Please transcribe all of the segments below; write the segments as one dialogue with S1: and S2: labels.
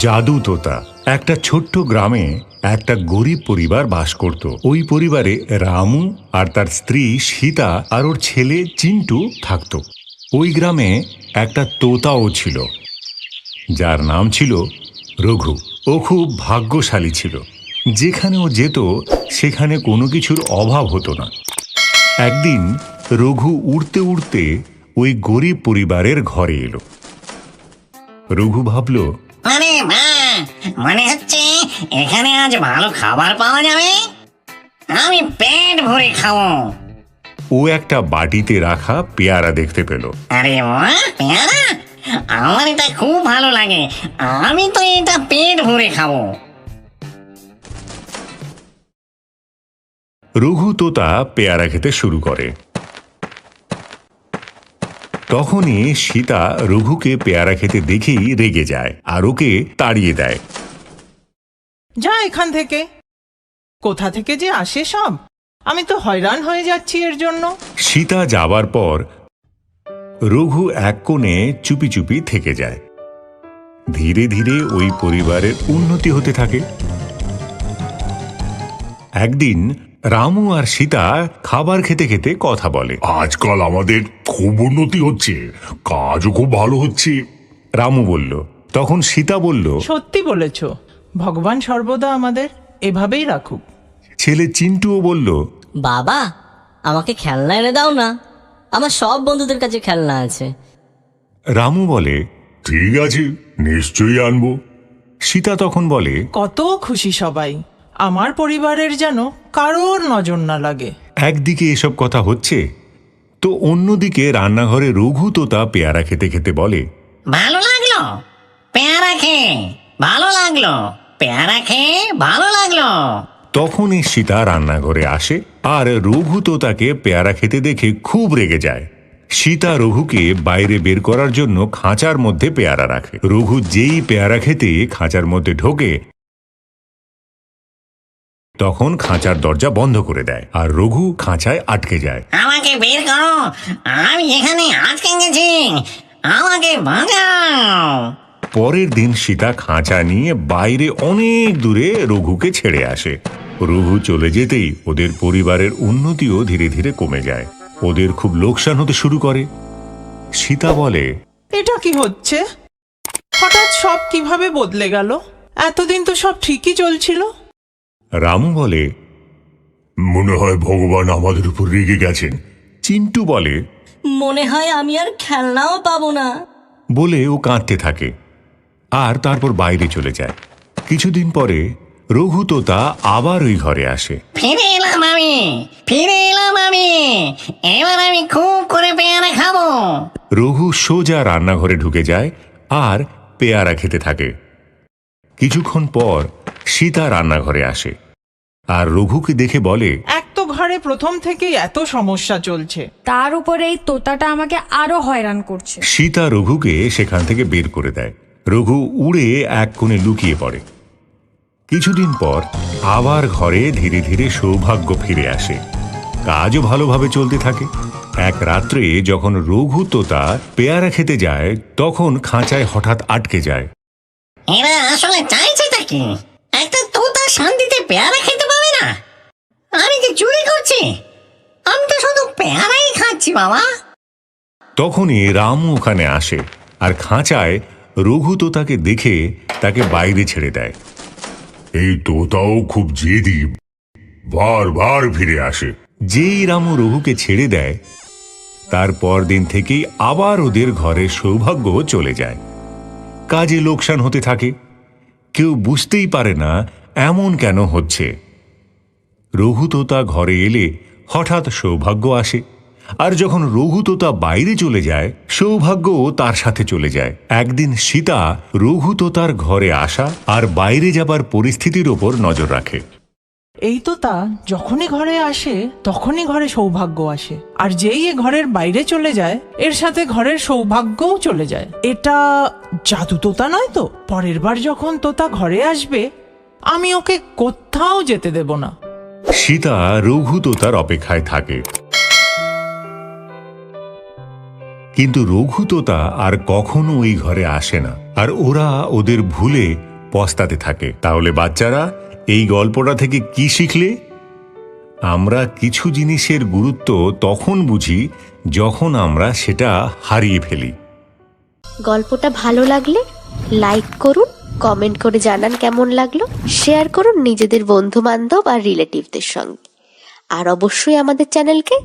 S1: জাদু তোতা। একটা ছোট্ট গ্রামে একটা গরিব পরিবার বাস করত। ওই পরিবারে রামু আর তার স্ত্রী সীতা আর ওর ছেলে চিন্টু থাকতো। ওই গ্রামে একটা তোতাও ছিল, যার নাম ছিল রঘু। ও খুব ভাগ্যশালী ছিল। যেখানে ও যেত সেখানে কোনো কিছুর অভাব হতো না। একদিন রঘু উড়তে উড়তে ওই গরিব পরিবারের ঘরে এলো। রঘু ভাবল,
S2: আরে বাহ, মনে হচ্ছে এখানে আজ ভালো খাবার পাওয়া যাবে। আমি পেট ভরে খাবো।
S1: ও একটা বাটিতে রাখা পেয়ারা দেখতে পেল।
S2: আরে বাহ, পেয়ারা! আমার এটা খুব ভালো লাগে। আমি তো এটা পেট ভরে খাবো।
S1: রঘু তোতা পেয়ারা খেতে শুরু করে। তখনই সীতা রঘুকে পেয়ারা খেতে দেখেই রেগে যায় আর ওকে তাড়িয়ে দেয়।
S3: যা এখান থেকে। কোথা থেকে যে আসে সব, আমি তো হয়রান হয়ে যাচ্ছি এর জন্য।
S1: সীতা যাবার পর রঘু এক কোণে চুপি চুপি থেকে যায়। ধীরে ধীরে ওই পরিবারের উন্নতি হতে থাকে। একদিন রামু আর সীতা খাবার খেতে খেতে কথা বলে।
S4: আজকাল আমাদের খুব উন্নতি হচ্ছে, কাজও খুব ভালো হচ্ছে।
S1: রামু বলল। তখন সীতা বলল,
S3: সত্যি বলেছ, ভগবান সর্বদা আমাদের এভাবেই রাখুক।
S1: ছেলে চিন্টুও বলল,
S5: বাবা, আমাকে খেলনা এনে দাও না, আমার সব বন্ধুদের কাছে খেলনা আছে।
S1: রামু বলে,
S4: ঠিক আছে, নিশ্চয়ই আনবো।
S1: সীতা তখন বলে,
S3: কত খুশি সবাই, আমার পরিবারের যেন কারোর নজর না লাগে।
S1: একদিকে এসব কথা হচ্ছে তো অন্যদিকে রান্নাঘরে রঘু তোতা পেয়ারা খেতে খেতে বলে,
S2: ভালো লাগলো পেয়ারা খেয়ে, ভালো লাগলো পেয়ারা খেয়ে, ভালো লাগলো।
S1: তখনই সীতা রান্নাঘরে আসে আর রঘু তোতাকে পেয়ারা খেতে দেখে খুব রেগে যায়। সীতা রঘুকে বাইরে বের করার জন্য খাঁচার মধ্যে পেয়ারা রাখে। রঘু যেই পেয়ারা খেতে খাঁচার মধ্যে ঢোকে তখন খাঁচার দরজা বন্ধ করে দেয় আর রঘু খাঁচায় আটকে যায়।
S2: আমাকে বের করো, আমি এখানে আটকে গেছি, আমাকে বাঁচাও।
S1: পরের দিন সীতা খাঁচা নিয়ে বাইরে অনেক দূরে রঘুকে ছেড়ে আসে। রঘু চলে যেতেই ওদের পরিবারের উন্নতিও ধীরে ধীরে কমে যায়। ওদের খুব লোকসান হতে শুরু করে। সীতা বলে,
S3: এটা কি হচ্ছে? হঠাৎ সব কিভাবে বদলে গেল? এতদিন তো সব ঠিকই চলছিল।
S1: রামু বলে,
S4: মনে হয় ভগবান আমাদের উপর রেগে গেছেন।
S1: চিন্টু বলে,
S5: মনে হয় আমি আর খেলনাও পাবো না।
S1: বলে ও কাঁদতে থাকে আর তারপর বাইরে চলে যায়। কিছুদিন পরে রঘু তোতা আবার ওই ঘরে আসে।
S2: ফিরে এলাম আমি, ফিরে এলাম আমি, এবার আমি খুব করে পেয়ারা খাবো।
S1: রঘু সোজা রান্নাঘরে ঢুকে যায় আর পেয়ারা খেতে থাকে। কিছুক্ষণ পর সীতা রান্নাঘরে আসে আর রঘুকে দেখে বলে,
S3: এক তো ঘরে প্রথম থেকেই এত সমস্যা চলছে,
S6: তার উপরে এই তোতাটা আমাকে আরো হয়রান করছে।
S1: সীতা রঘুকে সেখান থেকে বের করে দেয়। রঘু উড়ে এক কোণে লুকিয়ে পড়ে। কিছুদিন পর আবার ঘরে ধীরে ধীরে সৌভাগ্য ফিরে আসে। কাজও ভালোভাবে চলতে থাকে। এক রাত্রে যখন রঘু তোতা পেয়ারা খেতে যায় তখন খাঁচায় হঠাৎ আটকে যায়।
S2: এরা আসলে চাইছেটা কি? একটা তোতা শান্তিতে পেয়ারা খেতে পাবে না? আমি কি চুরি করছি? আমি তো শুধু পেয়ারাই খাচ্ছি বাবা।
S1: তখনই রামু ওখানে আসে আর খাঁচায় রঘু তোতাকে দেখে তাকে বাইরে ছেড়ে দেয়।
S4: এই তোতাও খুব জেদি, বারবার ফিরে আসে।
S1: যেই রামু রঘুকে ছেড়ে দেয় তারপর দিন থেকেই আবার ওদের ঘরে সৌভাগ্য চলে যায়। কাজে লোকসান হতে থাকে। কেউ বুঝতেই পারে না এমন কেন হচ্ছে। রঘু তোতা ঘরে এলে হঠাৎ সৌভাগ্য আসে, আর যখন রঘু তোতা বাইরে চলে যায় সৌভাগ্যও তার সাথে চলে যায়। একদিন সীতা রঘু তোতার ঘরে আসা আর বাইরে যাবার পরিস্থিতির ওপর নজর রাখে।
S3: এই তোতা যখনই ঘরে আসে তখনই ঘরে সৌভাগ্য আসে, আর যেই এ ঘরের বাইরে চলে যায় এর সাথে ঘরের সৌভাগ্যও চলে যায়। এটা জাদু তোতা নয় তো? পরের বার যখন তোতা ঘরে আসবে আমি ওকে কোথাও যেতে দেব না।
S1: সীতা রঘু তোতার অপেক্ষায় থাকে, কিন্তু রঘু তোতা আর কখনো ওই ঘরে আসে না। আর ওরা ওদের ভুলে পস্তাতে থাকে। তাহলে বাচ্চারা, এই গল্পটা থেকে কি শিখলে? আমরা কিছু জিনিসের গুরুত্ব তখন বুঝি যখন আমরা সেটা হারিয়ে ফেলি।
S7: গল্পটা ভালো লাগলে লাইক করুন, কমেন্ট করে জানান কেমন লাগলো, শেয়ার করুন নিজেদের বন্ধু বান্ধব আর রিলেটিভদের সঙ্গে, আর অবশ্যই আমাদের চ্যানেলকে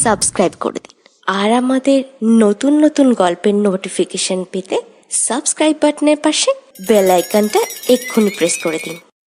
S7: সাবস্ক্রাইব করে দিন। আর আমাদের নতুন নতুন গল্পের নোটিফিকেশন পেতে সাবস্ক্রাইব বাটনের পাশে বেল আইকনটা এক্ষুনি প্রেস করে দিন।